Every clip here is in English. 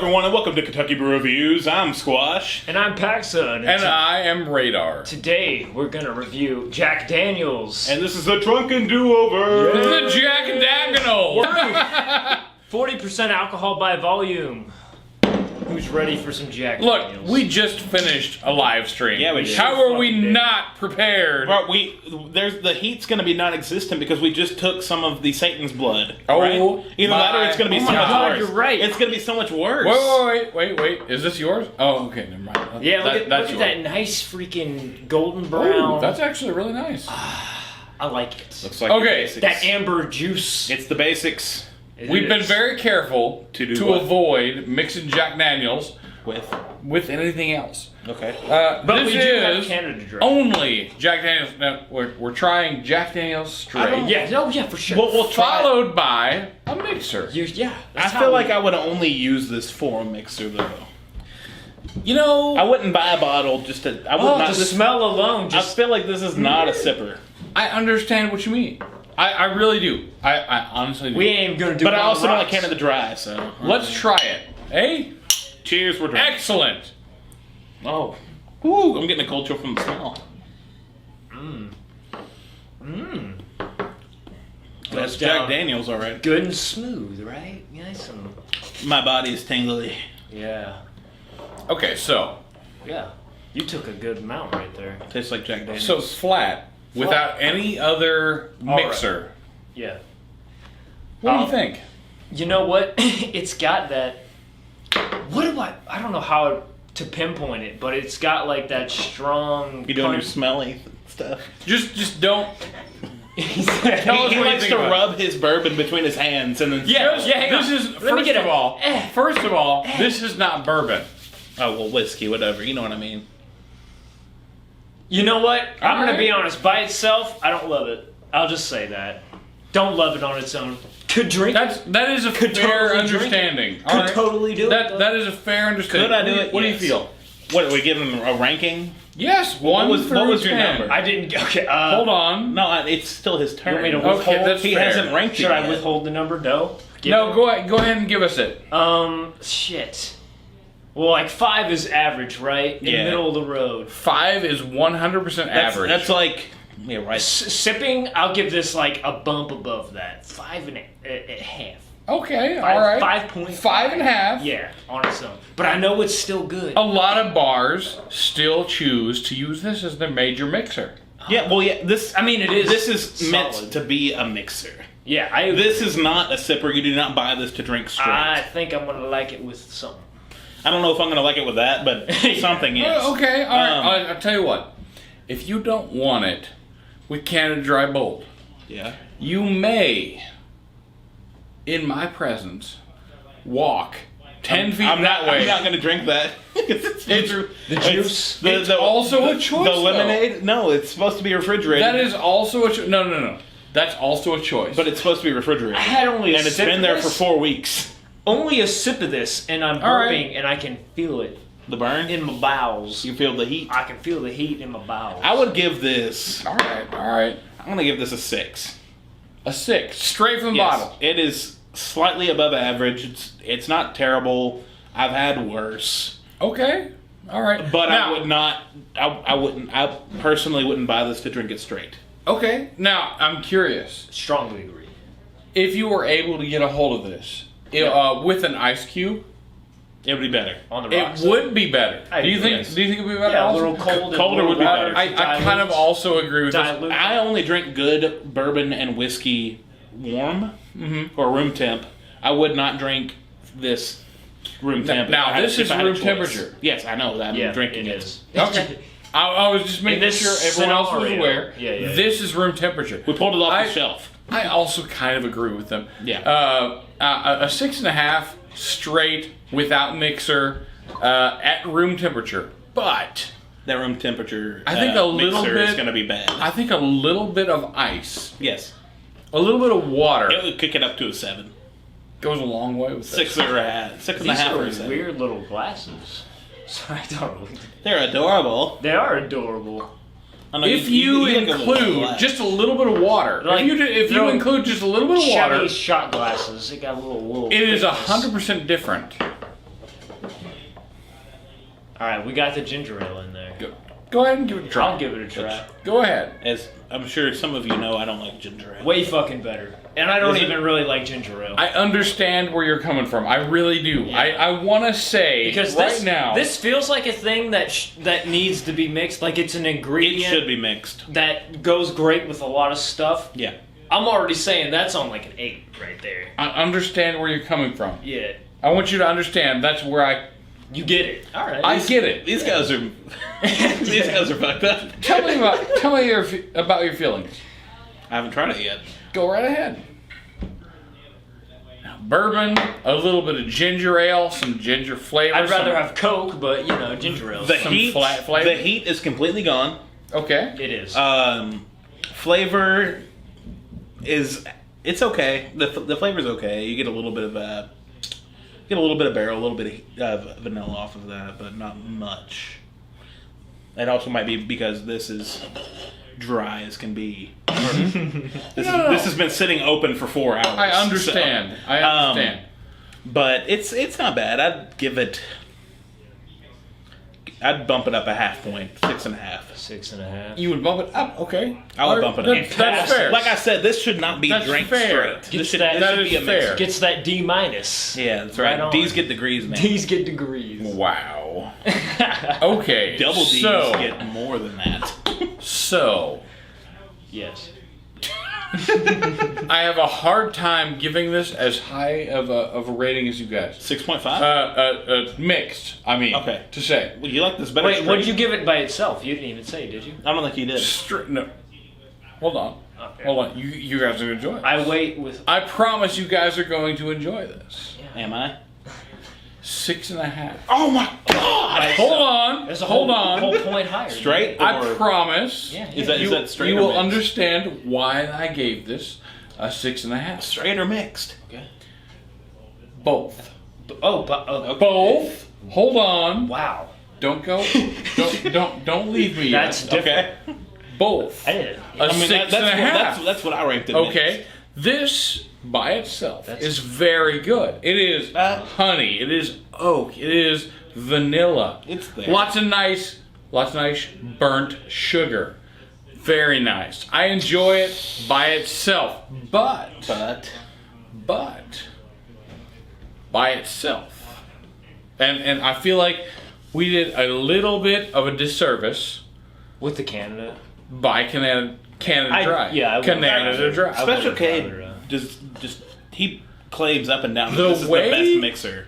everyone, and welcome to Kentucky Brew Reviews. I'm Squash. And I'm Paxson. And I am Radar. Today, we're going to review Jack Daniels. And this is the Drunken Do-Over. The Jack Daniels. 40% alcohol by volume. Who's ready for some Jack Look, Daniels? we just finished a live stream. Yeah, we did. How are we not prepared? But the heat's going to be non-existent because we just took some of the Satan's blood. Oh, right? Either that or it's going to be so much God, worse. you're right. It's going to be so much worse. Wait. Is this yours? Oh, okay, never mind. Yeah, look at yours. that nice freaking golden brown. Ooh, that's actually really nice. I like it. Looks like Okay. the basics. That amber juice. It's the basics We've been very careful to avoid mixing Jack Daniels with anything else. Okay. But this we do have is Canada Dry. only Jack Daniels. Now, we're trying Jack Daniels straight. Yeah, for sure. We'll try. Followed by a mixer. I feel like I would only use this for a mixer though. You know, I wouldn't buy a bottle just to. I would not. the smell alone I feel like this is not a sipper. I understand what you mean. I really do. I honestly do. we ain't gonna do. But it I on also the don't like rocks. Canada Dry, so. Let's try it. Hey, Cheers, we're drinking. excellent. Oh. Ooh, I'm getting a cold chill from the smell. That's Jack Daniels, alright. Good and smooth, right? Nice and My body is tingly. yeah. Okay, so You took a good amount right there. Tastes like Jack Daniels. so flat without any other mixer. Yeah. What do you think? You know what? It's got that. What do I don't know how to pinpoint it, but it's got like that strong. You doing your smelly stuff? Just don't. He Tell us what you likes think to about rub his bourbon between his hands and then. Hang on. This is Let me first get of a- all. First of all, this is not bourbon. Oh well, whiskey, whatever. You know what I mean. You know what? I'm gonna Alright. be honest. By itself, I don't love it. I'll just say that. Don't love it on its own. Could drink. That is a fair totally drink understanding. Could totally do it. That is a fair understanding. Could I do it? What do you Yes. feel? What are we giving him a ranking? Yes, one was through your 10. number? I didn't. Okay. Hold on. No, it's still his turn. You want me to Okay, withhold? that's He fair. hasn't ranked it Should I yet. withhold the number? No. No, go ahead and give us it. Shit. Well, like 5 is average, right? In the Yeah. middle of the road. 5 is 100% average. That's like right. Sipping, I'll give this like a bump above that. 5 and a half. Okay, all right. 5.5. 5.5. Yeah, on its own. But I know it's still good. A lot of bars still choose to use this as their major mixer. Yeah, well, yeah. This. I mean, it is. This is meant solid. to be a mixer. Yeah, I. This is not a sipper. You do not buy this to drink straight. I think I'm gonna like it with something. I don't know if I'm gonna like it with that, but something is. Okay, all right. I'll tell you what. If you don't want it with Canada Dry Bold, Yeah. you may, in my presence, walk 10 feet that way. I'm not gonna drink that. it's The juice. It's also a choice, The though. lemonade? No, it's supposed to be refrigerated. That is also a choice. No. That's also a choice. But it's supposed to be refrigerated. I had only a and it's sip been of there this. for 4 weeks. Only a sip of this, and I'm All right. burping, and I can feel it The burn? in my bowels. You feel the heat? I can feel the heat in my bowels. I would give this. all right. I'm gonna give this a 6. A 6, straight from the Yes, bottle. it is slightly above average. It's not terrible. I've had worse. Okay, all right. But now, I would not. I personally wouldn't buy this to drink it straight. Okay, now I'm curious. Strongly agree. If you were able to get a hold of this with an ice cube, It would be better. On the rocks. it would be better. I Do you agree, think? yes. Do you think it would be better? Yeah, a also? little cold. Colder would be better. I kind of also agree with this. dilute. I only drink good bourbon and whiskey warm or room temp. I would not drink this room temp. now, if I had- this if is I had a room choice. temperature. Yes, I know that. I'm Yeah, drinking it it. is. Okay. I was just making this sure everyone else was scenario. aware. Yeah. This is room temperature. We pulled it off the shelf. I also kind of agree with them. Yeah. A 6.5 straight without mixer at room temperature, but That room temperature. I think a little mixer bit is going to be bad. I think a little bit of ice, Yes, a little bit of water it would kick it up to a 7, goes a long way with this. 6 or a half, 6 and a These half are or a 7. weird little glasses. Sorry, I don't. They're adorable. They are adorable. I know If you look a little include black. just a little bit of water, Like, if you no, include just a little bit of water, Chevy shot glasses. They got little. it is thickness. 100% different. All right, we got the ginger ale in there. Go ahead and give it a try. I'll give it a try. Go ahead. As I'm sure some of you know, I don't like ginger ale. Way fucking better. And I don't Is it- even really like ginger ale. I understand where you're coming from. I really do. Yeah. I want to say Because right now. this feels like a thing that needs to be mixed. Like it's an It ingredient should be mixed. that goes great with a lot of stuff. Yeah. I'm already saying that's on like an 8 right there. I understand where you're coming from. Yeah. I want you to understand that's where You get it. All right. I get it. These guys are these guys are fucked up. Tell me about your feelings. I haven't tried it yet. Go right ahead. Now, bourbon, a little bit of ginger ale, some ginger flavor. I'd rather have Coke, but ginger ale. Some flat flavor? The heat is completely gone. Okay. It is. Flavor it's okay. The flavor's okay. You get a little bit of barrel, a little bit of vanilla off of that, but not much. It also might be because this is dry as can be. This has been sitting open for 4 hours. I understand. So, I understand. but it's not bad. I'd bump it up a half point, 6.5. 6.5. You would bump it up, okay? I would bump it up. That's fair. Like I said, this should not be That's drank fair. straight. This should that be is a fair. mixer. Gets that D-. Yeah, that's right. Right on. D's get degrees, man. D's get degrees. Wow. Okay. Double D's so, get more than that. So, Yes. I have a hard time giving this as high of a rating as you guys. 6.5? Mixed, I mean, Okay. to say. Well, you like this better Wait, straight? what did you give it by itself? You didn't even say, did you? I don't think you did. No. Hold on. Okay. Hold on. You guys are going to enjoy it. I wait with. I promise you guys are going to enjoy this. Am I? 6.5. Oh my god! Hold on. There's a Hold whole on. point higher. Straight? I Or- promise. Yeah. Is that straight You or will mixed? understand why I gave this a 6.5. Straight or mixed? Okay. Both. Okay. Both. Hold on. Wow. Don't go. Don't leave me That's yet. different. Okay. Both. I did. A 6.5. That's what I ranked it. Okay. This by itself That's- is very good. It is honey. It is oak. It is vanilla. It's there. Lots of nice burnt sugar. Very nice. I enjoy it by itself, but by itself, and I feel like we did a little bit of a disservice With the Canada. by Canada I Dry. would've Canada rather- Dry. Special would've K rather, just he claims up and down that The this is way- the best mixer.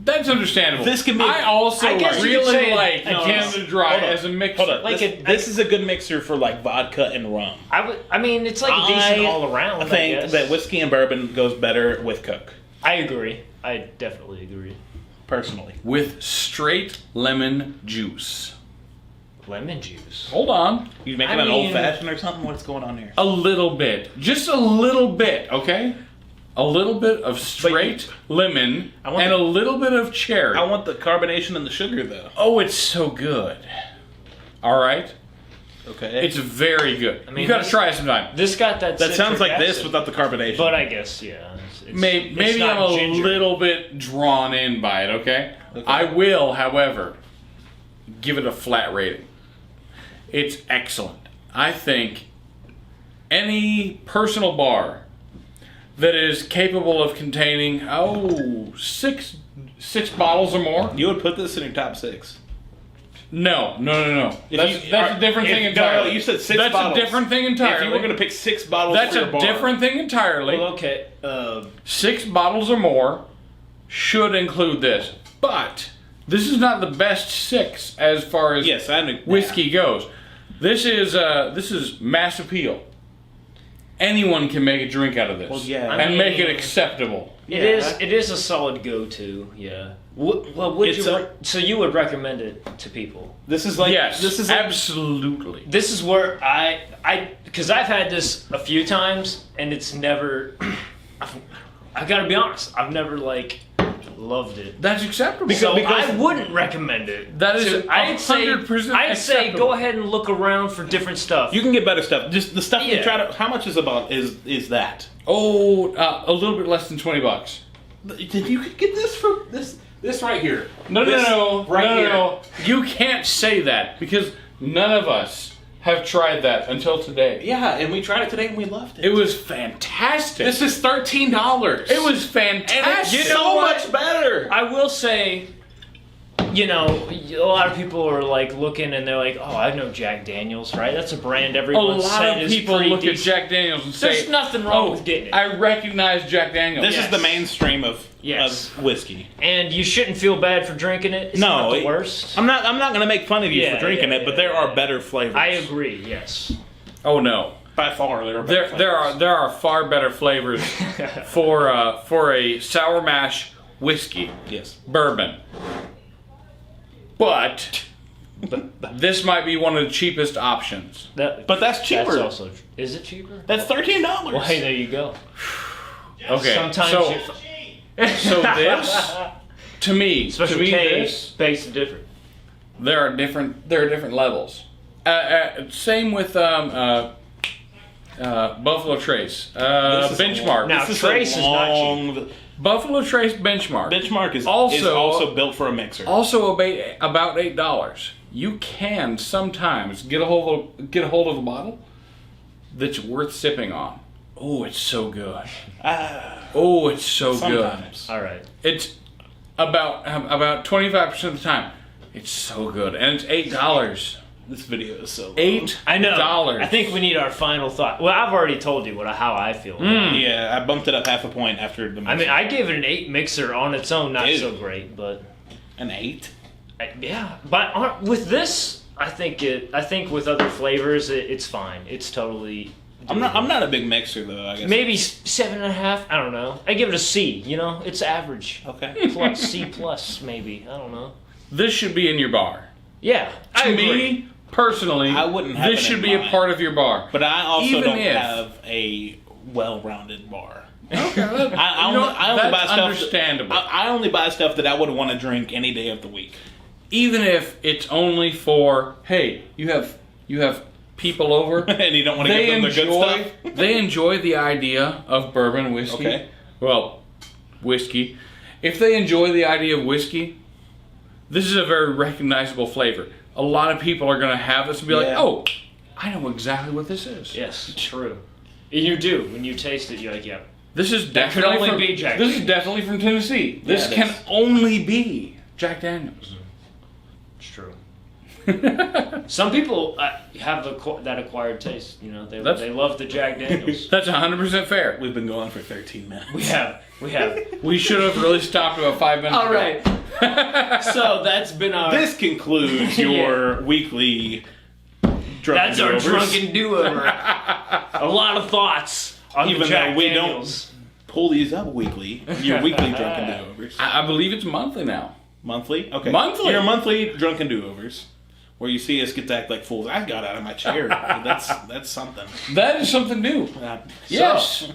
That's understandable. This can be- I also I guess you could really say like no, Canada Dry hold on. as a mixer. Hold on. Like this is a good mixer for like vodka and rum. I mean, it's like a decent all around. I think guess. that whiskey and bourbon goes better with Coke. I agree. I definitely agree. Personally. With straight lemon juice. Lemon juice. Hold on. You making I an mean- old fashioned or something? What's going on here? A little bit. Just a little bit, okay? A little bit of straight lemon I want and the- a little bit of cherry. I want the carbonation and the sugar though. Oh, it's so good. All right? Okay. It's very good. I mean, you got to this- try it sometime. This got that. that sounds citric like this acid. without the carbonation. But I guess it's Maybe not I'm a ginger. little bit drawn in by it, okay? Okay. I will, however, give it a flat rating. It's excellent. I think any personal bar that is capable of containing, six bottles or more? you would put this in your top 6. No. If you- That's a different thing entirely. No, you said 6 That's bottles. a different thing entirely. If you were going to pick 6 bottles That's for your a bar, different thing entirely. Well, okay. 6 bottles or more should include this. But this is not the best 6 as far as Yes, I know. whiskey goes. This is mass appeal. Anyone can make a drink out of this. Well, yeah. and I mean- make it acceptable. It is a solid go-to. Yeah. Well, would It's you? So you would recommend it to people? This is like Yes, This is like, absolutely. This is where because I've had this a few times and it's never. I gotta be honest. I've never loved it. That's acceptable. So because- I wouldn't recommend it. That is I'd say 100% I'd say acceptable. go ahead and look around for different stuff. you can get better stuff. Just the stuff you Yeah. try to. How much is about is that? a little bit less than $20. Did you could get this for this? This right here. No. You can't say that because none of us have tried that until today. Yeah, and we tried it today and we loved it. It was fantastic. This is $13. It was fantastic. And it's so much better. I will say, you know, a lot of people are like looking and they're like, "Oh, I know Jack Daniels, right? That's a brand A everyone lot said of is people pretty look at decent." Jack Daniels and say, There's nothing wrong with getting it. I recognize Jack Daniels. This is the mainstream of whiskey. And you shouldn't feel bad for drinking it. It's not the worst. I'm not going to make fun of you for drinking it, but there are better flavors. I agree. Yes. Oh no. By far, there are far better flavors for a sour mash whiskey. Yes. Bourbon. But this might be one of the cheapest options. But that's cheaper. That's also, is it cheaper? That's $13. Well, hey, there you go. Okay. Sometimes so this, to me, this makes it different. there are different levels. Same with Buffalo Trace. Benchmark. Now, Trace is not cheap. Buffalo Trace Benchmark. Benchmark is also built for a mixer. Also about $8. You can sometimes get a hold of a bottle that's worth sipping on. Oh, it's so good. Oh, it's so sometimes. All right. It's about 25% of the time. It's so good, and it's $8. This video is so long. $8. I know. I think we need our final thought. Well, I've already told you how I feel. Yeah, I bumped it up half a point after the mixer. I mean, I gave it an 8 mixer on its own, not so great, but an 8. Yeah, but with this, I think with other flavors, it's fine. It's totally. I'm not a big mixer though. I guess maybe 7.5. I don't know. I give it a C. You know, it's average. Okay. Plus C plus maybe. I don't know. This should be in your bar. Yeah, to me personally, I wouldn't have this it should in be a mine. part of your bar. But I also don't if- have a well-rounded bar. Okay, I only buy stuff. Understandable. I only buy stuff that I would want to drink any day of the week. Even if it's only for, hey, you have people over And you don't want to give them the good stuff. They enjoy the idea of bourbon whiskey. Okay. Well, whiskey. If they enjoy the idea of whiskey, this is a very recognizable flavor. A lot of people are going to have this and be like, oh, I know exactly what this is. Yes, true. You do. When you taste it, you're like, yeah. This is That could definitely only from, be Jack This is Daniels. definitely from Tennessee. This it can is. only be Jack Daniels. It's true. Some people have that acquired taste. You know, they love the Jack Daniels. That's 100% fair. We've been going for 13 minutes. We have. We should have really stopped about 5 minutes All ago. right. So that's been our. This concludes your weekly drunken That's our do-overs. drunken do-over. A lot of thoughts on Even the Jack though we Daniels. don't pull these up weekly. Your weekly drunken do-overs. I believe it's monthly now. Monthly? Okay. Monthly. Your monthly drunken do-overs. Where you see us get to act like fools. I got out of my chair. That's something. That is something new. Yes.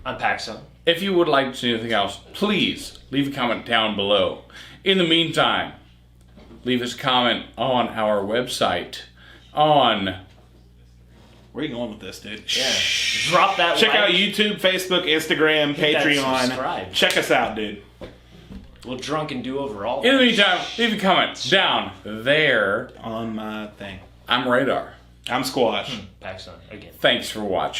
Unpack some. If you would like to see anything else, please leave a comment down below. In the meantime, leave us a comment on our website. On. Where are you going with this, dude? Yeah. Drop that Check like. out YouTube, Facebook, Instagram, Hit that Patreon. subscribe. Check us out, dude. We'll drunken do-over all. In the meantime, leave a comment down there. On my thing. I'm Radar. I'm Squash. Pack some again. Thanks for watching.